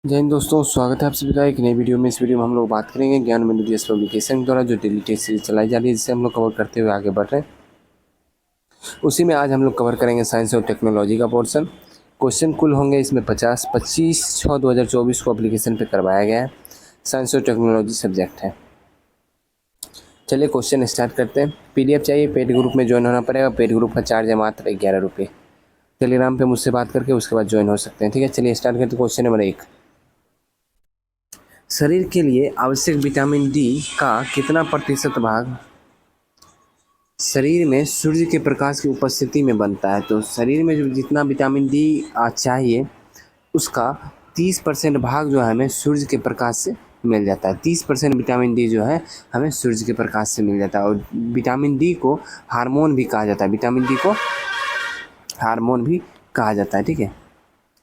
जय हिंद दोस्तों, स्वागत है आप सभी का एक नई वीडियो में। इस वीडियो में हम लोग बात करेंगे ज्ञान मेनू जीएस पब्लिकेशन द्वारा जो डेली टेस्ट सीरीज चलाई जा रही है, जिसे हम लोग कवर करते हुए आगे बढ़ रहे हैं। उसी में आज हम लोग कवर करेंगे साइंस और टेक्नोलॉजी का पोर्शन। क्वेश्चन कुल होंगे इसमें 25/6/2024 को एप्लीकेशन पे करवाया गया है। साइंस और टेक्नोलॉजी सब्जेक्ट है। चलिए क्वेश्चन स्टार्ट करते हैं। PDF चाहिए, पेड ग्रुप में ज्वाइन होना पड़ेगा। पेड ग्रुप का चार्ज है मात्र 11 रुपये। टेलीग्राम पे मुझसे बात करके उसके बाद ज्वाइन हो सकते हैं। ठीक है, चलिए स्टार्ट करते हैं। क्वेश्चन नंबर 1, शरीर के लिए आवश्यक विटामिन डी का कितना प्रतिशत भाग शरीर में सूर्य के प्रकाश की उपस्थिति में बनता है? तो शरीर में जो जितना विटामिन डी चाहिए उसका 30% भाग जो है हमें सूर्य के प्रकाश से मिल जाता है। 30% विटामिन डी जो है हमें सूर्य के प्रकाश से मिल जाता है। और विटामिन डी को हार्मोन भी कहा जाता है। विटामिन डी को हार्मोन भी कहा जाता है। ठीक है,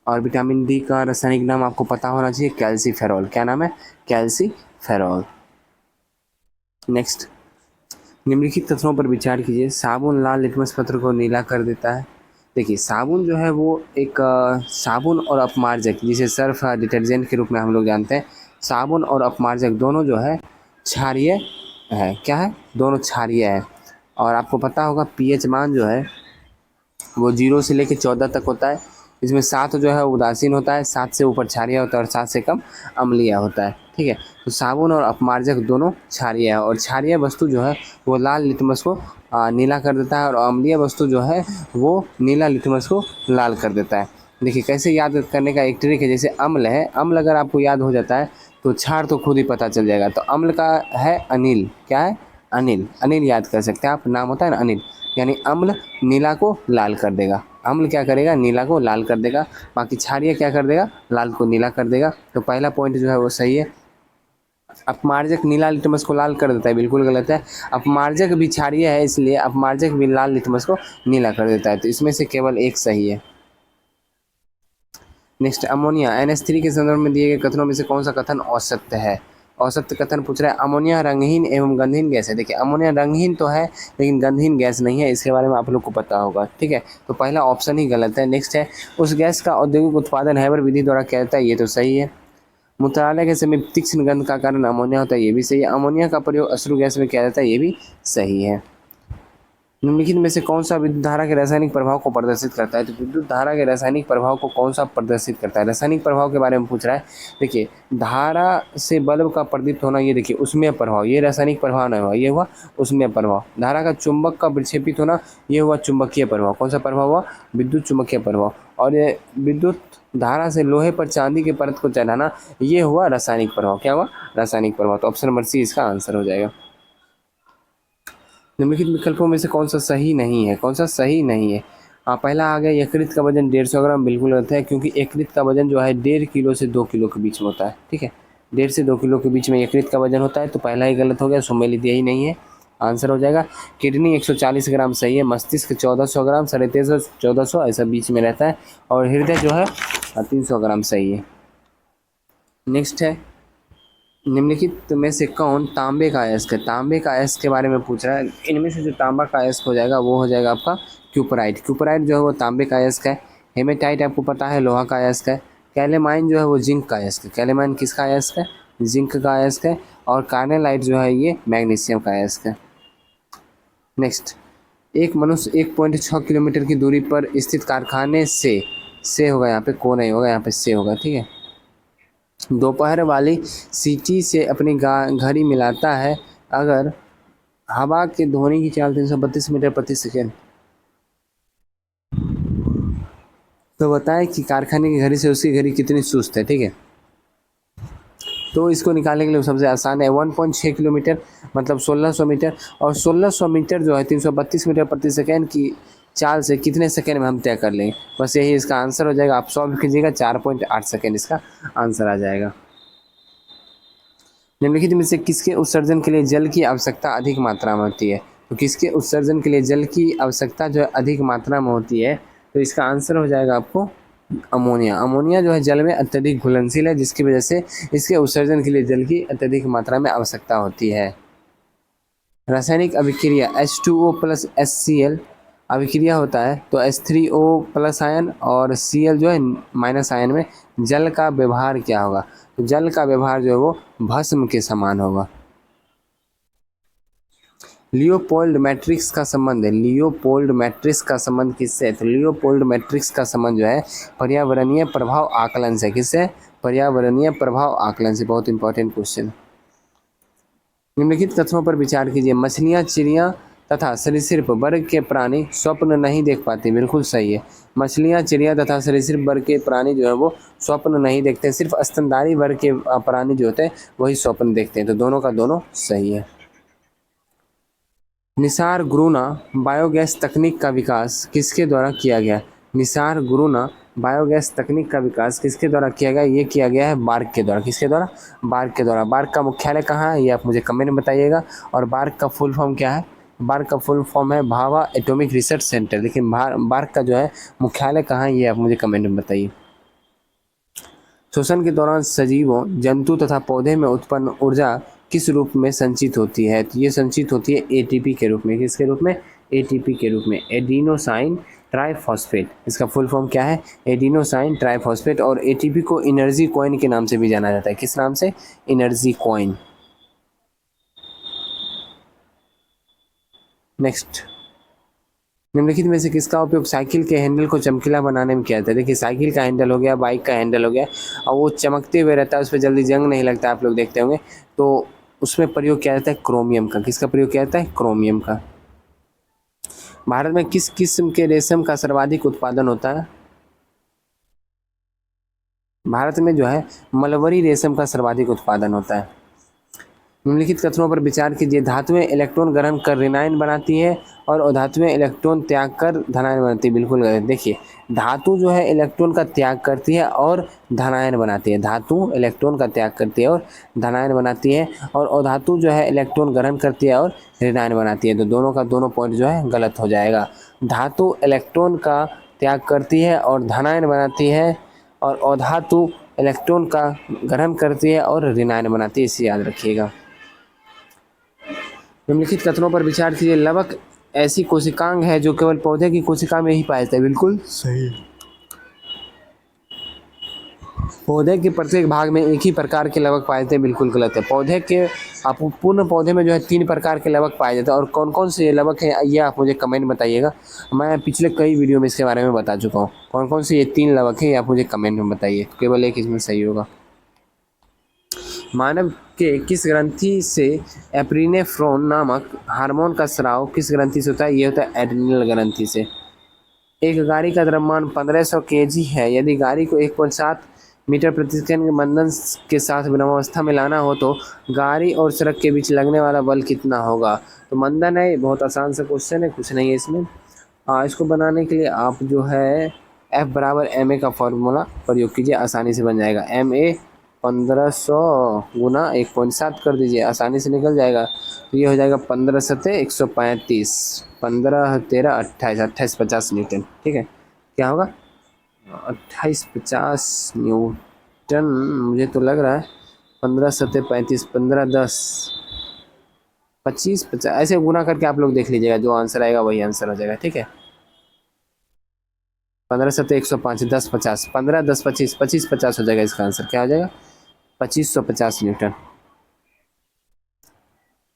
और विटामिन डी का रासायनिक नाम आपको पता होना चाहिए, कैल्सीफेरॉल। क्या नाम है? कैल्सीफेरॉल। नेक्स्ट, निम्नलिखित तथ्यों पर विचार कीजिए। साबुन लाल लिटमस पत्र को नीला कर देता है। देखिए, साबुन जो है वो एक साबुन और अपमार्जक, जिसे सर्फ डिटर्जेंट के रूप में हम लोग जानते हैं, साबुन और अपमार्जक दोनों जो है क्षारीय है। क्या है? दोनों क्षारीय है। और आपको पता होगा pH मान जो है वो 0 से लेकर 14 तक होता है। इसमें 7 जो है उदासीन होता है, 7 से ऊपर क्षारीय होता है और 7 से कम अम्लीय होता है। ठीक है, तो साबुन और अपमार्जक दोनों क्षारीय है। और क्षारीय वस्तु जो है वो लाल लिटमस को नीला कर देता है, और अम्लीय वस्तु जो है वो नीला लिटमस को लाल कर देता है। देखिए कैसे याद करने का एक ट्रिक है। जैसे अम्ल है, अम्ल अगर आपको याद हो जाता है तो क्षार तो खुद ही पता चल जाएगा। तो अम्ल का है अनिल। क्या है? अनिल। अनिल याद कर सकते हैं आप, नाम होता है ना अनिल। यानी अम्ल नीला को लाल कर देगा। अम्ल क्या करेगा? नीला को लाल कर देगा। बाकी क्षारीय क्या कर देगा? लाल को नीला कर देगा। तो पहला पॉइंट जो है वो सही है। अपमार्जक नीला लिटमस को लाल कर देता है, बिल्कुल गलत है। अपमार्जक भी क्षारीय है, इसलिए अपमार्जक भी लाल लिटमस को नीला कर देता है। तो इसमें से केवल एक सही है। नेक्स्ट, अमोनिया NH3 के संदर्भ में दिए गए कथनों में से कौन सा कथन असत्य है? औसत कथन पूछ रहा है। अमोनिया रंगहीन एवं गंधहीन गैस है। देखिए, अमोनिया रंगहीन तो है लेकिन गंधहीन गैस नहीं है। इसके बारे में आप लोग को पता होगा। ठीक है, तो पहला ऑप्शन ही गलत है। नेक्स्ट है, उस गैस का औद्योगिक उत्पादन हैबर विधि द्वारा किया जाता है। ये तो सही है। मूत्रालय के समय तीक्ष्ण गंध का कारण अमोनिया होता है। ये भी सही है। अमोनिया का प्रयोग अश्रु गैस में किया जाता है। ये भी सही है। निम्नलिखित में से कौन सा विद्युत धारा के रासायनिक प्रभाव को प्रदर्शित करता है? तो विद्युत धारा के रासायनिक प्रभाव को कौन सा प्रदर्शित करता है? रासायनिक प्रभाव के बारे में पूछ रहा है। देखिए, धारा से बल्ब का प्रदीप्त होना, ये देखिए उसमें प्रभाव, ये रासायनिक प्रभाव नहीं हुआ, ये हुआ उसमें प्रभाव। धारा का चुंबक का विक्षेपित होना, ये हुआ चुंबकीय प्रभाव। कौन सा प्रभाव हुआ? विद्युत चुंबकीय प्रभाव। और ये विद्युत धारा से लोहे पर चांदी के परत को चढ़ाना, ये हुआ रासायनिक प्रभाव। क्या हुआ? रासायनिक प्रभाव। तो ऑप्शन नंबर सी इसका आंसर हो जाएगा। निम्नलिखित विकल्पों में से कौन सा सही नहीं है? कौन सा सही नहीं है? पहला आ गया, यकृत का वजन 150 ग्राम। बिल्कुल गलत है, क्योंकि यकृत का वजन जो है 1.5 किलो से 2 किलो के बीच में होता है। ठीक है, 1.5 से 2 किलो के बीच में यकृत का वजन होता है। तो पहला ही गलत हो गया, सुमेलित यही नहीं है, आंसर हो जाएगा। किडनी 140 ग्राम सही है। मस्तिष्क 1400 ग्राम, 1350 1400 ऐसा बीच में रहता है। और हृदय जो है 300 ग्राम सही है। नेक्स्ट है, निम्नलिखित में से कौन तांबे का अयस्क है? तांबे का अयस्क के बारे में पूछ रहा है। इनमें से जो तांबा का अयस्क हो जाएगा वो हो जाएगा आपका क्यूपराइट। क्यूपराइट जो है वो तांबे का अयस्क है। हेमेटाइट आपको पता है लोहा का अयस्क है। कैलेमाइन जो है वो जिंक का अयस्क है। कैलेमाइन किसका अयस्क है? जिंक का अयस्क है। और कार्नेलाइट जो है ये मैग्नीशियम का अयस्क है। नेक्स्ट, एक मनुष्य 1.6 किलोमीटर की दूरी पर स्थित कारखाने से होगा, यहाँ पे को नहीं होगा, यहाँ पे से होगा। ठीक है, दोपहर वाली सीटी से अपनी घड़ी मिलाता है अगर हवा के ध्वनि की चाल 332 मीटर प्रति सेकेंड। तो बताएं कि कारखाने की घड़ी से उसकी घड़ी कितनी सुस्त है। ठीक है, तो इसको निकालने के लिए सबसे आसान है। 1.6 किलोमीटर मतलब 1600 मीटर, और 1600 मीटर जो है 332 मीटर प्रति सेकेंड की चाल से कितने सेकेंड में हम तय कर लेंगे। बस यही इसका आंसर हो जाएगा। आप सॉल्व कीजिएगा, 4.8 सेकेंड इसका आंसर आ जाएगा। निम्नलिखित में से किसके उत्सर्जन के लिए जल की आवश्यकता अधिक मात्रा में होती है? तो किसके उत्सर्जन के लिए जल की आवश्यकता जो है अधिक मात्रा में होती है? तो इसका आंसर हो जाएगा आपको अमोनिया। अमोनिया जो है जल में अत्यधिक घुलनशील है, जिसकी वजह से इसके उत्सर्जन के लिए जल की अत्यधिक मात्रा में आवश्यकता होती है। रासायनिक अभिक्रिया H2O + HCl अभिक्रिया होता है तो H3O प्लस आयन और Cl जो है माइनस आयन में जल का व्यवहार क्या होगा? तो जल का व्यवहार जो है वो भस्म के समान होगा। लियोपोल्ड मैट्रिक्स का संबंध है, लियोपोल्ड मैट्रिक्स का संबंध किससे है? तो लियोपोल्ड मैट्रिक्स का संबंध जो है पर्यावरणीय प्रभाव आकलन से। किससे? पर्यावरणीय प्रभाव आकलन से। बहुत इंपॉर्टेंट क्वेश्चन। निम्नलिखित कथनों पर विचार कीजिए। मछलियाँ, चिड़िया तथा सरीसृप वर्ग के प्राणी स्वप्न नहीं देख पाते। बिल्कुल सही है। मछलियाँ, चिड़िया तथा सरीसृप वर्ग के प्राणी जो है वो स्वप्न नहीं देखते, सिर्फ स्तनधारी वर्ग के प्राणी जो होते हैं वही स्वप्न देखते हैं। तो दोनों का दोनों सही है। निसार गुरुना बायोगैस तकनीक का विकास किसके द्वारा किया गया? निसार गुरुना बायोगैस तकनीक का विकास किसके द्वारा किया गया? ये किया गया है बार्क के द्वारा। किसके द्वारा? बार्क के द्वारा। बार्क का मुख्यालय कहाँ है ये आप मुझे कमेंट में बताइएगा। और बार्क का फुल फॉर्म क्या है? बार्क का फुल फॉर्म है भाभा एटॉमिक रिसर्च सेंटर। लेकिन बार्क का जो है मुख्यालय कहाँ है ये आप मुझे कमेंट में बताइए। श्वसन के दौरान सजीवों, जंतु तथा पौधे में उत्पन्न ऊर्जा किस रूप में संचित होती है? तो ये संचित होती है एटीपी के रूप में। किसके रूप में? एटीपी के रूप में, एडिनोसाइन ट्राइफॉस्फेट। इसका फुल फॉर्म क्या है? Adenosine triphosphate. और एटीपी को एनर्जी कॉइन के नाम से भी जाना जाता है। किस नाम से? Energy coin. नेक्स्ट, निम्नलिखित में से किसका उपयोग साइकिल के हैंडल को चमकीला बनाने में किया जाता है? देखिए, साइकिल का हैंडल हो गया, बाइक का हैंडल हो गया, और वो चमकते हुए रहता है, उस पर जल्दी जंग नहीं लगता, आप लोग देखते होंगे। तो उसमें प्रयोग किया जाता है क्रोमियम का। किसका प्रयोग किया जाता है? क्रोमियम का। भारत में किस किस्म के रेशम का सर्वाधिक उत्पादन होता है? भारत में जो है मलबरी रेशम का सर्वाधिक उत्पादन होता है। निम्नलिखित कथनों पर विचार कीजिए। धातुएं इलेक्ट्रॉन ग्रहण कर ऋणायन बनाती है और अधातुएं इलेक्ट्रॉन त्याग कर धनायन बनाती है। बिल्कुल गलत। देखिए, धातु जो है इलेक्ट्रॉन का त्याग करती है और धनायन बनाती है। धातु इलेक्ट्रॉन का त्याग करती है और धनायन बनाती है, और अधातु जो है इलेक्ट्रॉन ग्रहण करती है और ऋणायन बनाती है। तो दोनों का दोनों पॉइंट जो है गलत हो जाएगा। धातु इलेक्ट्रॉन का त्याग करती है और धनायन बनाती है, और अधातु इलेक्ट्रॉन का ग्रहण करती है और ऋणायन बनाती है। इसे याद रखिएगा। निम्नलिखित कथनों पर विचार कीजिए। लवक ऐसी कोशिकांग है जो केवल पौधे की कोशिका में ही पाया जाता है। बिल्कुल सही। पौधे के प्रत्येक भाग में एक ही प्रकार के लवक पाए जाते हैं। बिल्कुल गलत है। पौधे के पूर्ण पौधे में जो है 3 प्रकार के लवक पाए जाते हैं। और कौन कौन से ये लवक हैं ये आप मुझे कमेंट में बताइएगा। मैं पिछले कई वीडियो में इसके बारे में बता चुका हूँ। कौन कौन से ये 3 लवक हैं ये आप मुझे कमेंट में बताइए। केवल एक इसमें सही होगा। मानव के किस ग्रंथि से एप्रिनेफ्रॉन नामक हार्मोन का स्राव किस ग्रंथि से होता है? ये होता है एड्रिनल ग्रंथि से। एक गाड़ी का द्रव्यमान 1500 kg है। यदि गाड़ी को 1.7 मीटर प्रति सेकंड के मंदन के साथ विरामावस्था में लाना हो तो गाड़ी और सड़क के बीच लगने वाला बल कितना होगा? तो मंदन है, बहुत आसान सा क्वेश्चन है, कुछ नहीं है इसमें। इसको बनाने के लिए आप जो है F बराबर ma का फॉर्मूला प्रयोग कीजिए, आसानी से बन जाएगा। ma 1500 गुना 1.7 कर दीजिए, आसानी से निकल जाएगा। तो ये हो जाएगा 15 सते 135, 15 13 28, 28 50 न्यूटन। ठीक है, क्या होगा? 28 50 न्यूटन। मुझे तो लग रहा है 15 सते 35, 15 10 25 50, ऐसे गुना करके आप लोग देख लीजिएगा। जो आंसर आएगा वही आंसर हो जाएगा। ठीक है, 15 सते 105, 10 50, 15 10 25, 25 50 हो जाएगा। इसका आंसर क्या हो जाएगा? 2550 न्यूटन।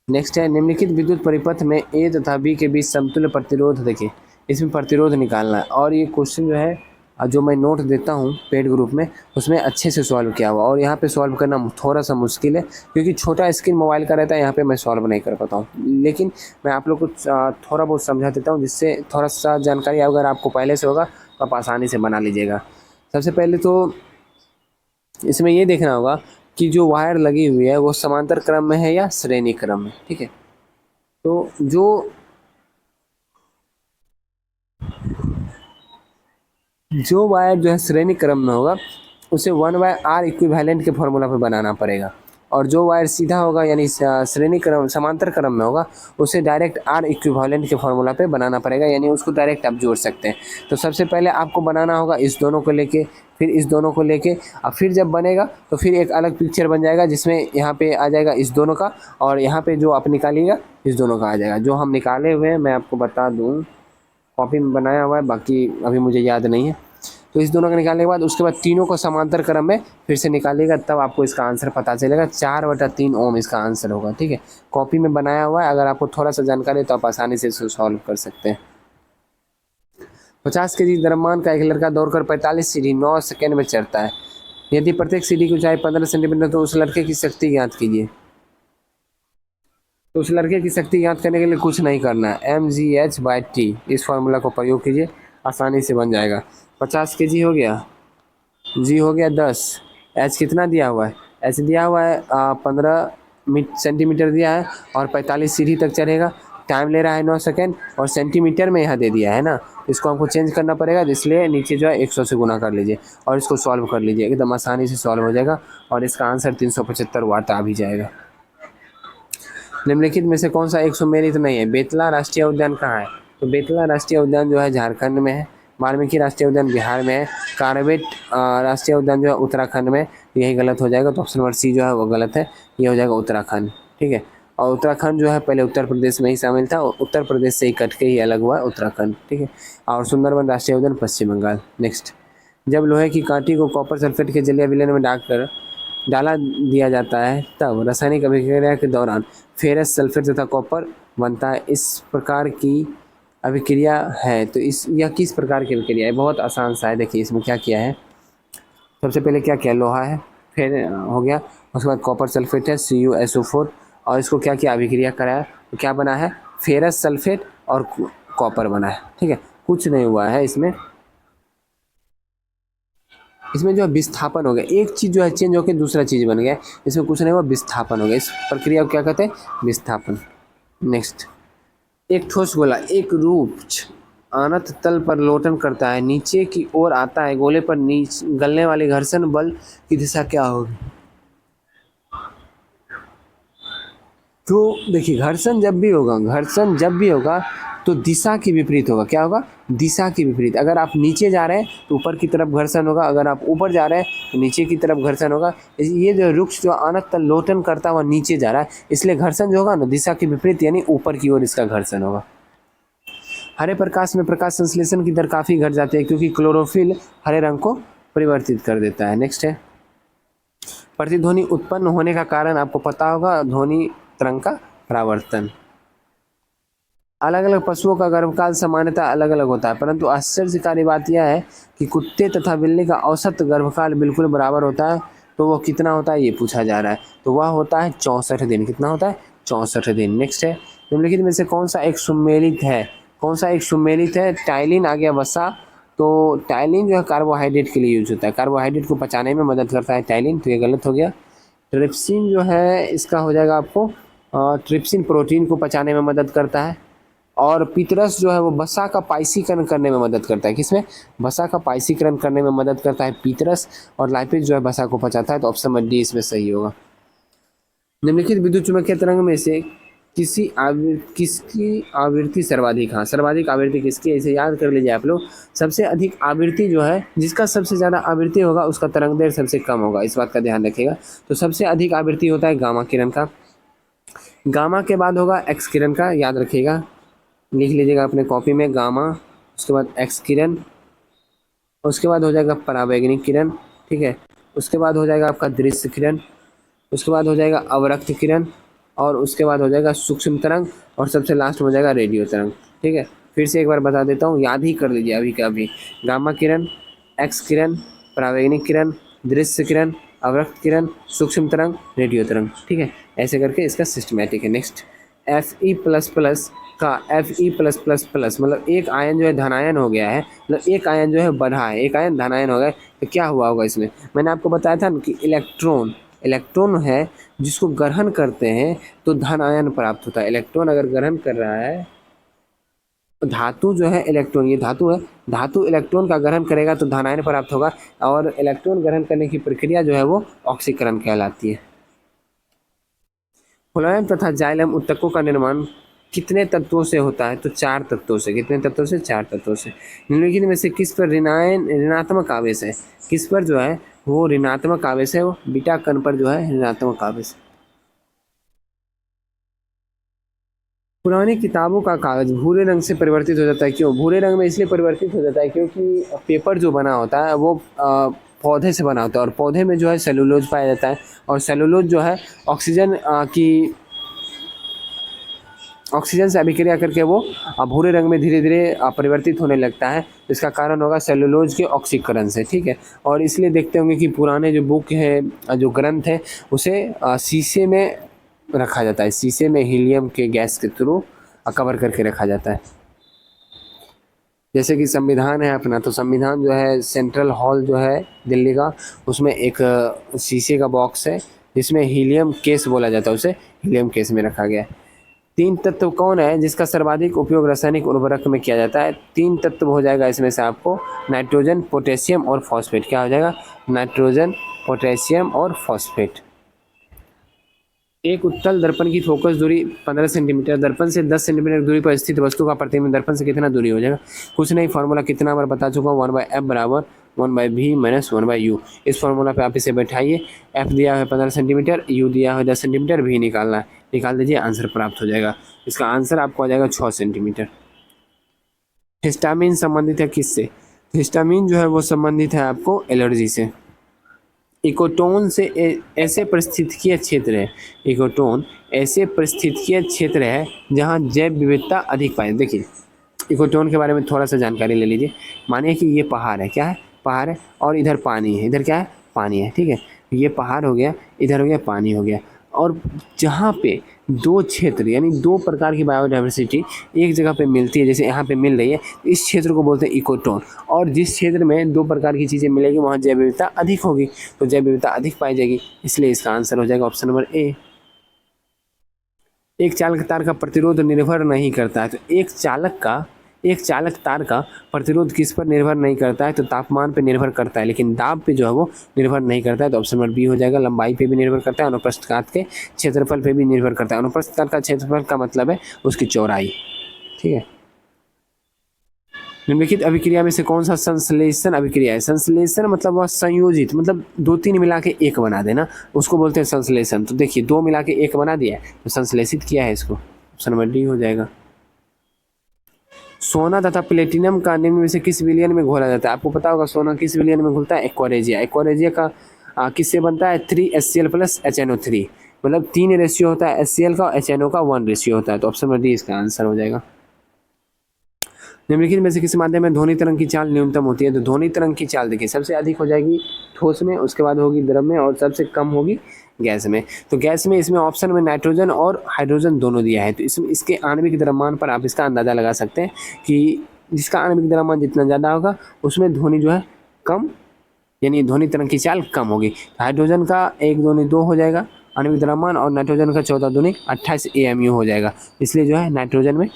नेक्स्ट है, निम्नलिखित विद्युत परिपथ में ए तथा बी के बीच समतुल्य प्रतिरोध। देखिए, इसमें प्रतिरोध निकालना है, और ये क्वेश्चन जो है जो मैं नोट देता हूँ पेड ग्रुप में उसमें अच्छे से सॉल्व किया हुआ, और यहाँ पे सॉल्व करना थोड़ा सा मुश्किल है क्योंकि छोटा स्क्रीन मोबाइल का रहता है। यहाँ पे मैं सॉल्व नहीं कर पाता हूँ, लेकिन मैं आप लोग को थोड़ा बहुत समझा देता हूँ, जिससे थोड़ा सा जानकारी अगर आपको पहले से होगा तो आप आसानी से बना लीजिएगा। सबसे पहले तो इसमें ये देखना होगा कि जो वायर लगी हुई है वो समांतर क्रम में है या श्रेणी क्रम में। ठीक है, तो जो वायर जो है श्रेणी क्रम में होगा उसे 1/r इक्विवेलेंट के फॉर्मूला पे बनाना पड़ेगा, और जो वायर सीधा होगा यानी श्रेणी क्रम समांतर क्रम में होगा उसे डायरेक्ट r इक्विवेलेंट के फॉर्मूला पे बनाना पड़ेगा, यानी उसको डायरेक्ट आप जोड़ सकते हैं। तो सबसे पहले आपको बनाना होगा इस दोनों को लेके, फिर इस दोनों को लेके, और फिर जब बनेगा तो फिर एक अलग पिक्चर बन जाएगा जिसमें यहाँ पे आ जाएगा इस दोनों का, और यहाँ पे जो आप निकालिएगा इस दोनों का आ जाएगा। जो हम निकाले हुए हैं मैं आपको बता दूँ कॉपी में बनाया हुआ है, बाकी अभी मुझे याद नहीं है। तो इस दोनों का निकालने के बाद उसके बाद तीनों को समांतर क्रम में फिर से निकालिएगा, तब आपको इसका आंसर पता चलेगा। 4/3 ओम इसका आंसर होगा, ठीक है। कॉपी में बनाया हुआ है, अगर आपको थोड़ा सा जानकारी है तो आप आसानी से इसको सॉल्व कर सकते हैं। 50 केजी द्रव्यमान का एक लड़का दौड़कर 45 सीढ़ी 9 सेकंड में चढ़ता है। यदि प्रत्येक सीढ़ी की ऊंचाई 15 सेंटीमीटर तो उस लड़के की शक्ति ज्ञात कीजिए। तो उस लड़के की शक्ति ज्ञात करने के लिए कुछ नहीं करना है, mgh/t इस फॉर्मूला को प्रयोग कीजिए, आसानी से बन जाएगा। 50 केजी हो गया, जी हो गया 10, एच कितना दिया हुआ है, एच दिया हुआ है 15 सेंटीमीटर दिया है, और 45 सीढ़ी तक चढ़ेगा, टाइम ले रहा है 9 सेकेंड, और सेंटीमीटर में यहाँ दे दिया है ना, इसको हमको चेंज करना पड़ेगा, इसलिए नीचे जो है 100 से गुना कर लीजिए और इसको सॉल्व कर लीजिए, एकदम आसानी से सॉल्व हो जाएगा और इसका आंसर 375 वाट आ भी जाएगा। निम्नलिखित में से कौन सा एक सुमेलित नहीं है? बेतला राष्ट्रीय उद्यान कहाँ है? तो बेतला राष्ट्रीय उद्यान जो है झारखंड में है, वाल्मीकि राष्ट्रीय उद्यान बिहार में है, कार्बेट राष्ट्रीय उद्यान जो है उत्तराखंड में, यही गलत हो जाएगा, तो ऑप्शन नंबर सी जो है वो गलत है, ये हो जाएगा उत्तराखंड, ठीक है। और उत्तराखंड जो है पहले उत्तर प्रदेश में ही शामिल था, उत्तर प्रदेश से ही कट के ही अलग हुआ उत्तराखंड, ठीक है। और सुंदरबन राष्ट्रीय उद्यान पश्चिम बंगाल। नेक्स्ट, जब लोहे की कांटी को कॉपर सल्फेट के जलीय विलयन में डाला दिया जाता है तब रासायनिक अभिक्रिया के दौरान फेरस सल्फेट तथा कॉपर बनता है। इस प्रकार की अभिक्रिया है, तो यह किस प्रकार की अभिक्रिया है? बहुत आसान सा है, देखिए इसमें क्या किया है। सबसे पहले क्या किया, लोहा है, फिर हो गया, उसके बाद कॉपर सल्फेट है CuSO4, और इसको क्या किया, अभिक्रिया कराया, तो क्या बना है, फेरस सल्फेट और कॉपर बना है, ठीक है। कुछ नहीं हुआ है इसमें जो है विस्थापन हो गया, एक चीज़ जो है चेंज होकर दूसरा चीज़ बन गया, इसमें कुछ नहीं हुआ, विस्थापन हो गया, इस प्रक्रिया को क्या कहते हैं, विस्थापन। नेक्स्ट, एक ठोस गोला एक रूक्ष अनंत तल पर लोटन करता है, नीचे की ओर आता है, गोले पर गलने वाले घर्षण बल की दिशा क्या होगी? तो देखिए घर्षण जब भी होगा तो दिशा के विपरीत होगा, क्या होगा, दिशा के विपरीत। अगर आप नीचे जा रहे हैं तो ऊपर की तरफ घर्षण होगा, अगर आप ऊपर जा रहे हैं तो नीचे की तरफ घर्षण होगा। ये जो वृक्ष जो अनंत तल लोटन करता हुआ नीचे जा रहा है, इसलिए घर्षण जो होगा ना दिशा के विपरीत, यानी ऊपर की ओर इसका घर्षण होगा। हरे प्रकाश में प्रकाश संश्लेषण की दर काफ़ी घट जाती है क्योंकि क्लोरोफिल हरे रंग को परिवर्तित कर देता है। नेक्स्ट है, प्रतिध्वनि उत्पन्न होने का कारण आपको पता होगा, ध्वनि तरंग का परावर्तन। अलग अलग पशुओं का गर्भकाल सामान्यतः अलग अलग होता है, परंतु आश्चर्यकारी बात यह है कि कुत्ते तथा बिल्ली का औसत गर्भकाल बिल्कुल बराबर होता है। तो वो कितना होता है ये पूछा जा रहा है, तो वह होता है 64 दिन। कितना होता है, 64 दिन। नेक्स्ट है, निम्नलिखित में से कौन सा एक सुमेलित है? टाइलिन आ गया, वसा। तो टाइलिन जो है कार्बोहाइड्रेट के लिए यूज होता है, कार्बोहाइड्रेट को पचाने में मदद करता है टाइलिन, तो ये गलत हो गया। ट्रिप्सिन जो है इसका हो जाएगा आपको, ट्रिप्सिन प्रोटीन को पचाने में मदद करता है। और पितरस जो है वो वसा का पाइसीकरण करने में मदद करता है, किसमें, वसा का पाइसीकरण करने में मदद करता है पितरस, और लाइपेज जो है वसा को पचाता है, तो ऑप्शन नंबर डी इसमें सही होगा। निम्नलिखित विद्युत चुम्बकीय तरंग में से किसकी आवृत्ति सर्वाधिक, सर्वाधिक आवृत्ति किसकी, ऐसे याद कर लीजिए आप लोग। सबसे अधिक आवृत्ति जो है, जिसका सबसे ज़्यादा आवृत्ति होगा उसका तरंग दैर्ध्य सबसे कम होगा, इस बात का ध्यान रखिएगा। तो सबसे अधिक आवृत्ति होता है गामा किरण का, गामा के बाद होगा एक्स किरण का, याद रखिएगा, लिख लीजिएगा अपने कॉपी में, गामा, उसके बाद एक्स किरण, उसके बाद हो जाएगा परावैंगनिक किरण, ठीक है, उसके बाद हो जाएगा आपका दृश्य किरण, उसके बाद हो जाएगा अवरक्त किरण, और उसके बाद हो जाएगा सूक्ष्म तरंग, और सबसे लास्ट हो जाएगा रेडियो तरंग, ठीक है। फिर से एक बार बता देता हूँ, याद ही कर लीजिए अभी का अभी, गामा किरण, एक्स किरण, परावैंगनिक किरण, दृश्य किरण, अवरक्त किरण, सूक्ष्म तरंग, रेडियो तरंग, ठीक है। ऐसे करके इसका सिस्टमैटिक है। नेक्स्ट, Fe++ का Fe+++ मतलब एक आयन जो है धनायन हो गया है, मतलब एक आयन जो है बढ़ा है, एक आयन धनायन हो गया, तो क्या हुआ होगा इसमें? मैंने आपको बताया था कि इलेक्ट्रॉन है जिसको ग्रहण करते हैं तो धन आयन प्राप्त होता है। इलेक्ट्रॉन अगर ग्रहण कर रहा है, धातु जो है इलेक्ट्रॉन, ये धातु है, धातु इलेक्ट्रॉन का ग्रहण करेगा तो धन आयन प्राप्त होगा, और इलेक्ट्रॉन ग्रहण करने की प्रक्रिया जो है वो ऑक्सीकरण कहलाती है। फ्लोएम तथा जाइलम उत्तकों का निर्माण कितने तत्वों से होता है? तो 4 तत्वों से। कितने तत्वों से? 4 तत्वों से। निम्नलिखित में से किस पर ऋणात्मक आवेश है? किस पर जो है वो ऋणात्मक आवेश है? वो बीटा कण पर जो है ऋणात्मक आवेश। पुरानी किताबों का कागज भूरे रंग से परिवर्तित हो जाता है। क्यों भूरे रंग में इसलिए परिवर्तित हो जाता है? क्योंकि पेपर जो बना होता है वो पौधे से बना होता है, और पौधे में जो है सेलुलोज पाया जाता है, और सेलुलोज जो है ऑक्सीजन ऑक्सीजन से अभिक्रिया करके वो भूरे रंग में धीरे धीरे परिवर्तित होने लगता है। इसका कारण होगा सेलुलोज के ऑक्सीकरण से, ठीक है। और इसलिए देखते होंगे कि पुराने जो बुक है, जो ग्रंथ है, उसे शीशे में रखा जाता है, शीशे में हीलियम के गैस के थ्रू कवर करके रखा जाता है। जैसे कि संविधान है अपना, तो संविधान जो है सेंट्रल हॉल जो है दिल्ली का, उसमें एक शीशे का बॉक्स है जिसमें हीलियम केस बोला जाता है, उसे हीलियम केस में रखा गया है। तीन तत्व कौन है जिसका सर्वाधिक उपयोग रासायनिक उर्वरक में किया जाता है? तीन तत्व हो जाएगा इसमें से आपको, नाइट्रोजन, पोटेशियम और फॉस्फेट। क्या हो जाएगा? नाइट्रोजन, पोटेशियम और फॉस्फेट। एक उत्तल दर्पण की फोकस दूरी 15 सेंटीमीटर, दर्पण से 10 सेंटीमीटर दूरी पर स्थित वस्तु का प्रतिबिंब दर्पण से कितना दूरी हो जाएगा? कुछ नहीं, फॉर्मूला कितना बार बता चुका हूँ, 1/f बराबर 1/v माइनस 1/u। इस फॉर्मूला पे आप इसे बैठाइए। f दिया है 15 सेंटीमीटर, u दिया है 10 सेंटीमीटर, v निकालना है, निकाल दीजिए, आंसर प्राप्त हो जाएगा। इसका आंसर आपको आ जाएगा 6 सेंटीमीटर। हिस्टामिन संबंधित है किससे? हिस्टामिन जो है वो संबंधित है आपको एलर्जी से। इकोटोन से ऐसे परिस्थितिकीय क्षेत्र है, इकोटोन ऐसे परिस्थितिकीय क्षेत्र है जहाँ जैव विविधता अधिक पाए। देखिए इकोटोन के बारे में थोड़ा सा जानकारी ले लीजिए। मानिए कि ये पहाड़ है, क्या है? पहाड़ है, और इधर पानी है, इधर क्या है? पानी है, ठीक है। ये पहाड़ हो गया, इधर हो गया पानी हो गया, और जहाँ पे दो क्षेत्र यानी दो प्रकार की बायोडाइवर्सिटी एक जगह पे मिलती है, जैसे यहाँ पे मिल रही है, इस क्षेत्र को बोलते हैं इकोटोन। और जिस क्षेत्र में दो प्रकार की चीज़ें मिलेगी वहाँ जैव विविधता अधिक होगी, तो जैव विविधता अधिक पाई जाएगी, इसलिए इसका आंसर हो जाएगा ऑप्शन नंबर ए। एक चालक तार का प्रतिरोध निर्भर नहीं करता है, तो एक चालक तार का प्रतिरोध किस पर निर्भर नहीं करता है? तो तापमान पर निर्भर करता है, लेकिन दाब पे जो है वो निर्भर नहीं करता है, तो ऑप्शन नंबर बी हो जाएगा। लंबाई पे भी निर्भर करता है, अनुप्रस्थ काट के क्षेत्रफल पे भी निर्भर करता है। अनुप्रस्थ काट का क्षेत्रफल का मतलब है उसकी चौड़ाई, ठीक है। निम्नलिखित अभिक्रिया में से कौन सा संश्लेषण अभिक्रिया है? संश्लेषण मतलब वह संयोजित, मतलब दो तीन मिला के एक बना देना, उसको बोलते हैं संश्लेषण। तो देखिए दो मिला के एक बना दिया है तो संश्लेषित किया है इसको, ऑप्शन नंबर डी हो जाएगा। सोना तथा प्लेटिनम का निम्न में से किस विलयन में घोला जाता है? आपको पता होगा सोना किस विलयन में घुलता है? एक्वारेजिया। एक्वारेजिया का किससे बनता है? 3HCl प्लस HNO3, मतलब 3 रेशियो होता है HCl का, और HNO का 1 रेशियो होता है, तो ऑप्शन नंबर डी इसका आंसर हो जाएगा। निम्नलिखित में से किस माध्यम में ध्वनि तरंग की चाल न्यूनतम होती है? तो ध्वनि तरंग की चाल देखिए सबसे अधिक हो जाएगी ठोस में, उसके बाद होगी द्रव में, और सबसे कम होगी गैस में। तो गैस में इसमें ऑप्शन में नाइट्रोजन और हाइड्रोजन दोनों दिया है, तो इसमें इसके आणविक द्रव्यमान पर आप इसका अंदाज़ा लगा सकते हैं कि जिसका आणविक द्रव्यमान जितना ज़्यादा होगा उसमें ध्वनि जो है कम, यानी ध्वनि तरंग की चाल कम होगी। हाइड्रोजन का 1 दूनी 2 हो जाएगा आणविक द्रव्यमान, और नाइट्रोजन का 14 दूनी 28 AMU हो जाएगा, इसलिए जो है नाइट्रोजन में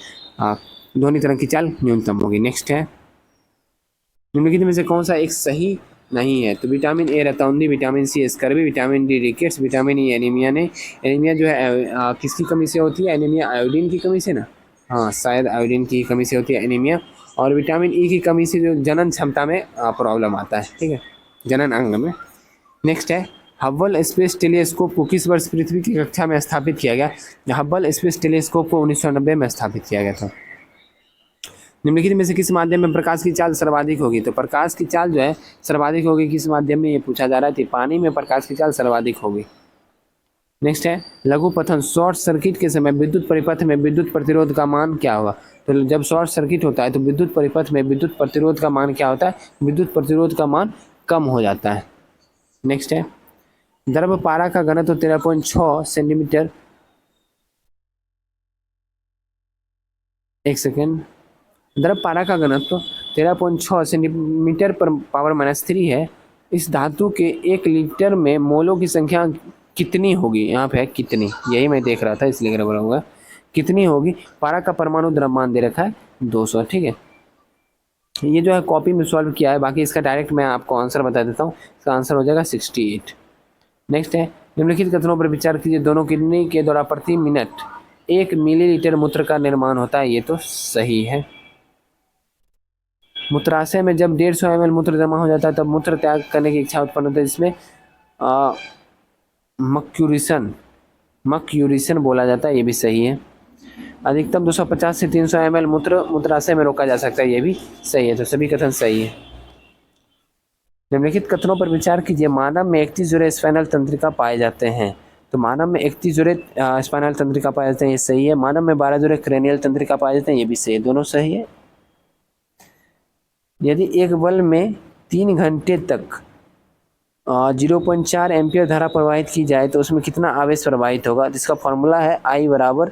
ध्वनि तरंग की चाल न्यूनतम होगी। नेक्स्ट है, निम्नलिखित में से कौन सा एक सही नहीं है? तो विटामिन ए रतौंधी, vitamin C scurvy, vitamin D rickets, vitamin E anaemia. ने एनीमिया जो है किसकी कमी से होती है? एनीमिया आयोडीन की कमी से ना, हाँ शायद आयोडीन की कमी से होती है एनीमिया। और विटामिन ई की कमी से जो जनन क्षमता में प्रॉब्लम आता है, ठीक है, जनन अंग में। नेक्स्ट है, हब्बल स्पेस टेलीस्कोप को किस वर्ष पृथ्वी की कक्षा में स्थापित किया गया? हब्बल स्पेस टेलीस्कोप को 1990 में स्थापित किया गया था। निम्नलिखित में से किस माध्यम में प्रकाश की चाल सर्वाधिक होगी? तो प्रकाश की चाल जो है सर्वाधिक होगी किस माध्यम में, ये पूछा जा रहा है, पानी में प्रकाश की चाल सर्वाधिक होगी। नेक्स्ट है, लघु पथन, शॉर्ट सर्किट के समय विद्युत परिपथ में विद्युत प्रतिरोध का मान क्या होगा? तो जब शॉर्ट सर्किट होता है तो विद्युत परिपथ में विद्युत प्रतिरोध का मान क्या होता है? विद्युत प्रतिरोध का मान कम हो जाता है। नेक्स्ट है, द्रव पारा का घनत्व 13.6 सेंटीमीटर, एक सेकेंड, द्रव पारा का घनत्व 13.6 सेंटीमीटर पर पावर -3 है। इस धातु के 1 लीटर में मोलों की संख्या कितनी होगी? यहाँ पे है कितनी, यही मैं देख रहा था इसलिए गड़बड़ होगा, कितनी होगी? पारा का परमाणु द्रव्यमान दे रखा है 200, ठीक है। ये जो है कॉपी में सॉल्व किया है, बाकी इसका डायरेक्ट मैं आपको आंसर बता देता हूँ। इसका आंसर हो जाएगा 68। नेक्स्ट है, निम्नलिखित कथनों पर विचार कीजिए। दोनों किडनी के द्वारा प्रति मिनट 1 मिलीलीटर मूत्र का निर्माण होता है, ये तो सही है। मूत्राशय में जब 150 ml मूत्र जमा हो जाता है तब मूत्र त्याग करने की इच्छा उत्पन्न होती है, इसमें मक्यूरिशन बोला जाता है, ये भी सही है। अधिकतम 250 से 300 ml मूत्राशय में रोका जा सकता है, ये भी सही है। तो सभी कथन सही है। निम्नलिखित कथनों पर विचार कीजिए। मानव में 31 जोड़े स्पाइनल तंत्रिका पाए जाते हैं। तो मानव में 31 जोड़े स्पाइनल तंत्रिका पाए जाते हैं, ये सही है। मानव में 12 जोड़े क्रेनियल तंत्रिका पाए जाते हैं, ये भी सही है, दोनों सही है। यदि एक बल्ब में 3 घंटे तक 0.4 एम्पियर धारा प्रवाहित की जाए तो उसमें कितना आवेश प्रवाहित होगा। जिसका फॉर्मूला है I बराबर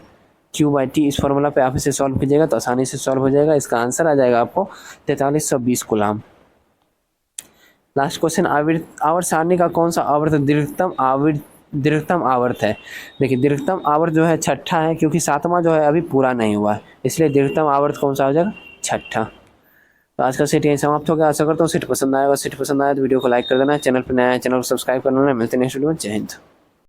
Q/T। इस फॉर्मूला पे आप इसे सॉल्व कीजिएगा तो आसानी से सॉल्व हो जाएगा। इसका आंसर आ जाएगा आपको 4320 कूलाम। लास्ट क्वेश्चन, आवर्त सारणी का कौन सा आवर्त दीर्घतम आवर्त है। देखिए दीर्घतम आवर्त जो है छठा है, क्योंकि सातवां जो है अभी पूरा नहीं हुआ है, इसलिए दीर्घतम आवर्त कौन सा हो जाएगा, छठा। तो आज का सेट यहीं समाप्त हो गया। आशा करता हूँ सेट पसंद आएगा। सेट पसंद आया तो वीडियो को लाइक कर देना, चैनल पर नया है चैनल को सब्सक्राइब कर लेना। मिलते हैं नेक्स्ट वीडियो में। जय हिंद।